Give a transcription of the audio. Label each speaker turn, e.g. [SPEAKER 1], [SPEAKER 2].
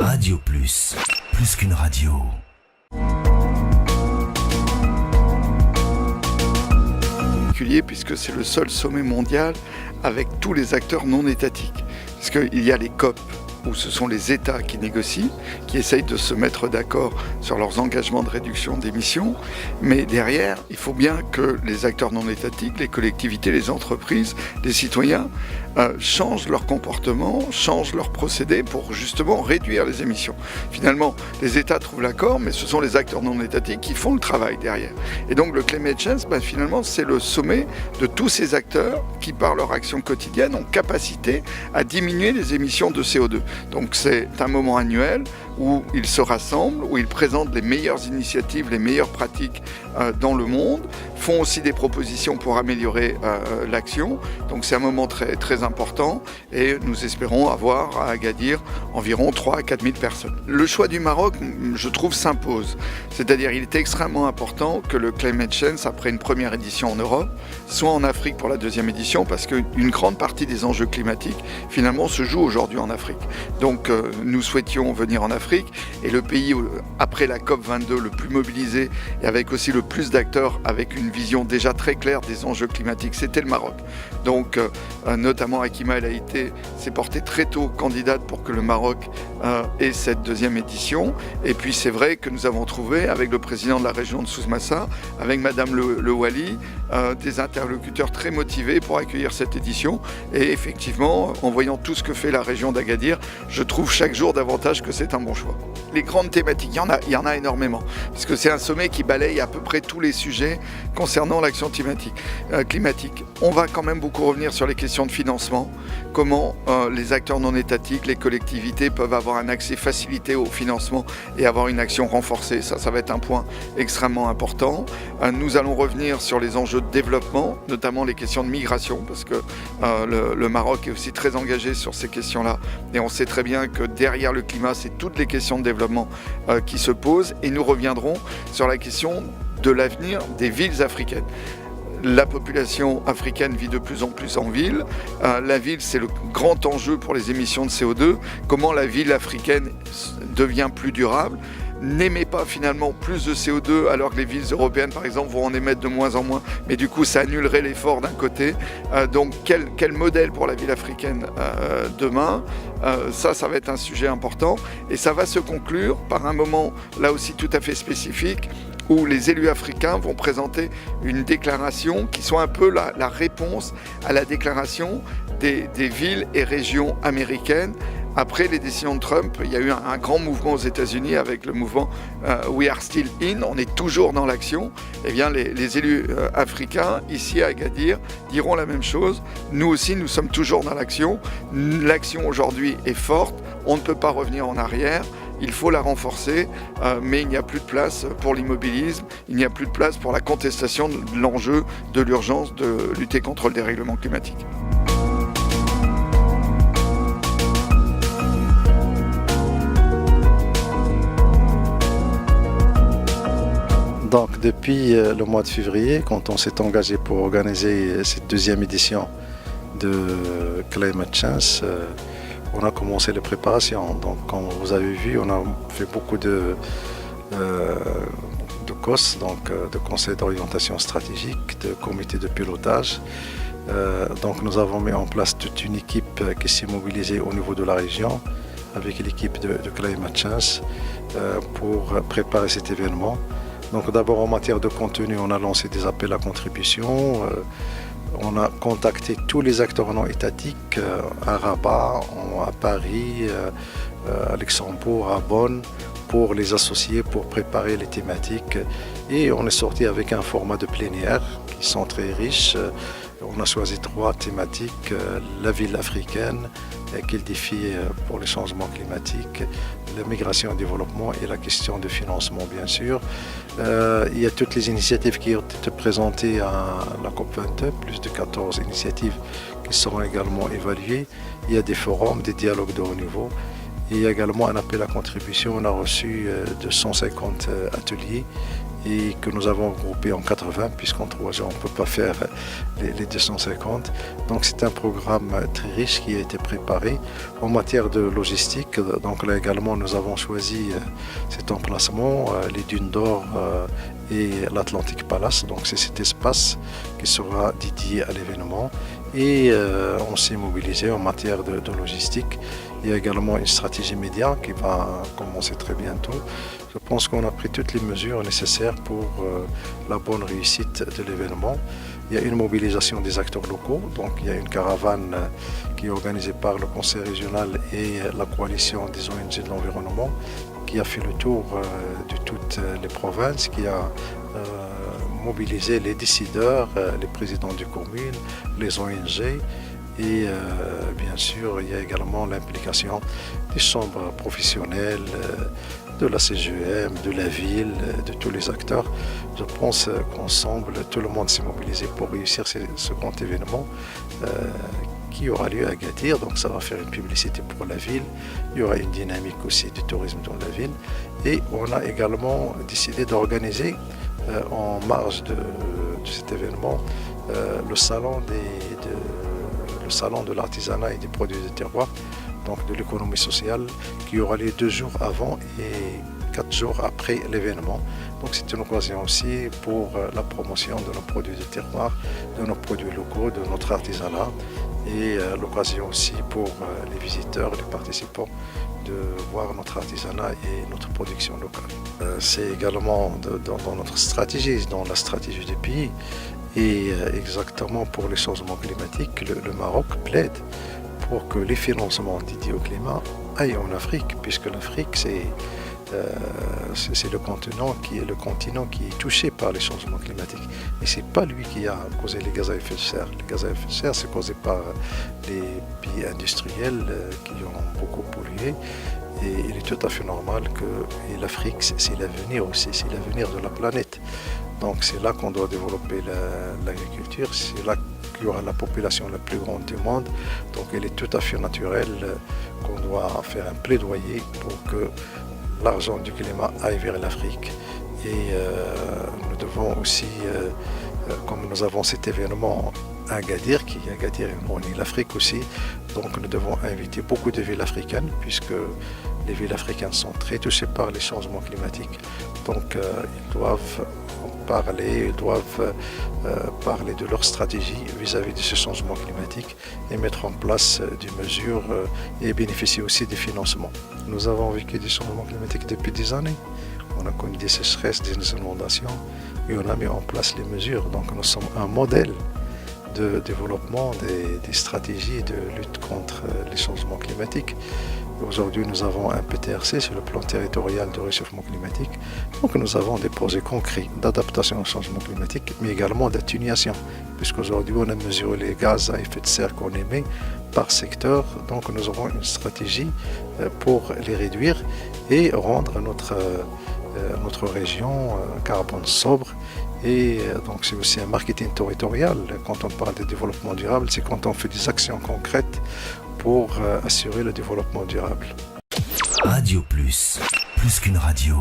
[SPEAKER 1] Radio Plus, plus qu'une radio.
[SPEAKER 2] Puisque c'est le seul sommet mondial avec tous les acteurs non étatiques. Parce qu'il y a les COP, où ce sont les États qui négocient, qui essayent de se mettre d'accord sur leurs engagements de réduction d'émissions. Mais derrière, il faut bien que les acteurs non étatiques, les collectivités, les entreprises, les citoyens changent leur comportement, changent leurs procédés pour justement réduire les émissions. Finalement, les États trouvent l'accord, mais ce sont les acteurs non étatiques qui font le travail derrière. Et donc le Climate Change, finalement, c'est le sommet de tous ces acteurs qui, par leur action quotidienne, ont capacité à diminuer les émissions de CO2. Donc c'est un moment annuel où ils se rassemblent, où ils présentent les meilleures initiatives, les meilleures pratiques dans le monde, font aussi des propositions pour améliorer l'action. Donc c'est un moment très, très important et nous espérons avoir à Agadir environ 3 à 4 000 personnes. Le choix du Maroc, je trouve, s'impose. C'est-à-dire il est extrêmement important que le Climate Change, après une première édition en Europe, soit en Afrique pour la deuxième édition, parce qu'une grande partie des enjeux climatiques, finalement, se joue aujourd'hui en Afrique. Donc nous souhaitions venir en Afrique et le pays, après la COP22, le plus mobilisé et avec aussi le plus d'acteurs, avec une vision déjà très claire des enjeux climatiques, c'était le Maroc. Donc notamment Hakima El Haïté s'est portée très tôt candidate pour que le Maroc ait cette deuxième édition. Et puis c'est vrai que nous avons trouvé, avec le président de la région de Souss-Massa, avec Madame Le Wali, des interlocuteurs très motivés pour accueillir cette édition. Et effectivement, en voyant tout ce que fait la région d'Agadir, je trouve chaque jour davantage que c'est un bon choix. Les grandes thématiques, il y en a énormément, parce que c'est un sommet qui balaye à peu près tous les sujets concernant l'action climatique. On va quand même beaucoup revenir sur les questions de financement, comment les acteurs non étatiques, les collectivités peuvent avoir un accès facilité au financement et avoir une action renforcée. Ça va être un point extrêmement important. Nous allons revenir sur les enjeux de développement, notamment les questions de migration, parce que le Maroc est aussi très engagé sur ces questions-là. Et on sait très bien que derrière le climat, c'est toutes les questions de développement qui se posent. Et nous reviendrons sur la question de l'avenir des villes africaines. La population africaine vit de plus en plus en ville. La ville, c'est le grand enjeu pour les émissions de CO2. Comment la ville africaine devient plus durable, n'émet pas finalement plus de CO2 alors que les villes européennes par exemple vont en émettre de moins en moins, mais du coup ça annulerait l'effort d'un côté. Donc quel modèle pour la ville africaine demain, ça va être un sujet important et ça va se conclure par un moment là aussi tout à fait spécifique où les élus africains vont présenter une déclaration qui soit un peu la réponse à la déclaration des villes et régions américaines. Après les décisions de Trump, il y a eu un grand mouvement aux États-Unis avec le mouvement We Are Still In, on est toujours dans l'action. Eh bien, les élus africains, ici à Agadir, diront la même chose. Nous aussi, nous sommes toujours dans l'action. L'action aujourd'hui est forte, on ne peut pas revenir en arrière. Il faut la renforcer, mais il n'y a plus de place pour l'immobilisme, il n'y a plus de place pour la contestation de l'enjeu de l'urgence de lutter contre le dérèglement climatique.
[SPEAKER 3] Donc depuis le mois de février, quand on s'est engagé pour organiser cette deuxième édition de Climate Change, on a commencé les préparations. Donc comme vous avez vu, on a fait beaucoup de COS, donc de conseils d'orientation stratégique, de comités de pilotage. Donc nous avons mis en place toute une équipe qui s'est mobilisée au niveau de la région avec l'équipe de Climate Change pour préparer cet événement. Donc d'abord en matière de contenu, on a lancé des appels à contribution, on a contacté tous les acteurs non étatiques à Rabat, à Paris, à Luxembourg, à Bonn, pour les associer, pour préparer les thématiques. Et on est sorti avec un format de plénière qui sont très riches. On a choisi 3 thématiques, la ville africaine, quel défi pour le changement climatique, la migration et le développement et la question de financement bien sûr. Il y a toutes les initiatives qui ont été présentées à la COP22, plus de 14 initiatives qui seront également évaluées. Il y a des forums, des dialogues de haut niveau. Il y a également un appel à contribution. On a reçu 250 ateliers et que nous avons groupé en 80, puisqu'en 3 ans on ne peut pas faire les 250. Donc c'est un programme très riche qui a été préparé en matière de logistique. Donc là également nous avons choisi cet emplacement, les Dunes d'Or et l'Atlantic Palace. Donc c'est cet espace qui sera dédié à l'événement. Et on s'est mobilisé en matière de logistique. Il y a également une stratégie média qui va commencer très bientôt. Je pense qu'on a pris toutes les mesures nécessaires pour la bonne réussite de l'événement. Il y a une mobilisation des acteurs locaux, donc il y a une caravane qui est organisée par le Conseil régional et la coalition des ONG de l'environnement qui a fait le tour de toutes les provinces, qui a mobilisé les décideurs, les présidents des communes, les ONG. Et bien sûr, il y a également l'implication des chambres professionnelles, de la CGM, de la ville, de tous les acteurs. Je pense qu'ensemble, tout le monde s'est mobilisé pour réussir ce grand événement qui aura lieu à Agadir. Donc ça va faire une publicité pour la ville. Il y aura une dynamique aussi du tourisme dans la ville. Et on a également décidé d'organiser en marge de cet événement le salon de l'artisanat et des produits de terroir, donc de l'économie sociale, qui aura lieu 2 jours avant et 4 jours après l'événement. Donc c'est une occasion aussi pour la promotion de nos produits de terroir, de nos produits locaux, de notre artisanat, et l'occasion aussi pour les visiteurs, les participants, de voir notre artisanat et notre production locale. C'est également dans notre stratégie, dans la stratégie du pays. Et exactement pour les changements climatiques, le Maroc plaide pour que les financements dédiés au climat aillent en Afrique, puisque l'Afrique c'est le continent qui est touché par les changements climatiques. Et c'est pas lui qui a causé les gaz à effet de serre. Les gaz à effet de serre, c'est causé par les pays industriels qui ont beaucoup pollué. Et il est tout à fait normal que l'Afrique, c'est l'avenir aussi, c'est l'avenir de la planète. Donc c'est là qu'on doit développer l'agriculture, c'est là qu'il y aura la population la plus grande du monde. Donc il est tout à fait naturel qu'on doit faire un plaidoyer pour que l'argent du climat aille vers l'Afrique. Et nous devons aussi, comme nous avons cet événement à Agadir, qui est Agadir et l'Afrique aussi, donc nous devons inviter beaucoup de villes africaines, puisque les villes africaines sont très touchées par les changements climatiques. Donc ils doivent parler de leur stratégie vis-à-vis de ce changement climatique et mettre en place des mesures et bénéficier aussi des financements. Nous avons vécu des changements climatiques depuis des années. On a connu des sécheresses, des inondations et on a mis en place les mesures. Donc nous sommes un modèle de développement des stratégies de lutte contre les changements climatiques. Aujourd'hui, nous avons un PTRC sur le plan territorial de réchauffement climatique. Donc, nous avons des projets concrets d'adaptation au changement climatique, mais également d'atténuation, puisqu'aujourd'hui, on a mesuré les gaz à effet de serre qu'on émet par secteur. Donc, nous aurons une stratégie pour les réduire et rendre notre région carbone sobre. Et donc, c'est aussi un marketing territorial. Quand on parle de développement durable, c'est quand on fait des actions concrètes pour assurer le développement durable.
[SPEAKER 1] Radio Plus, plus qu'une radio.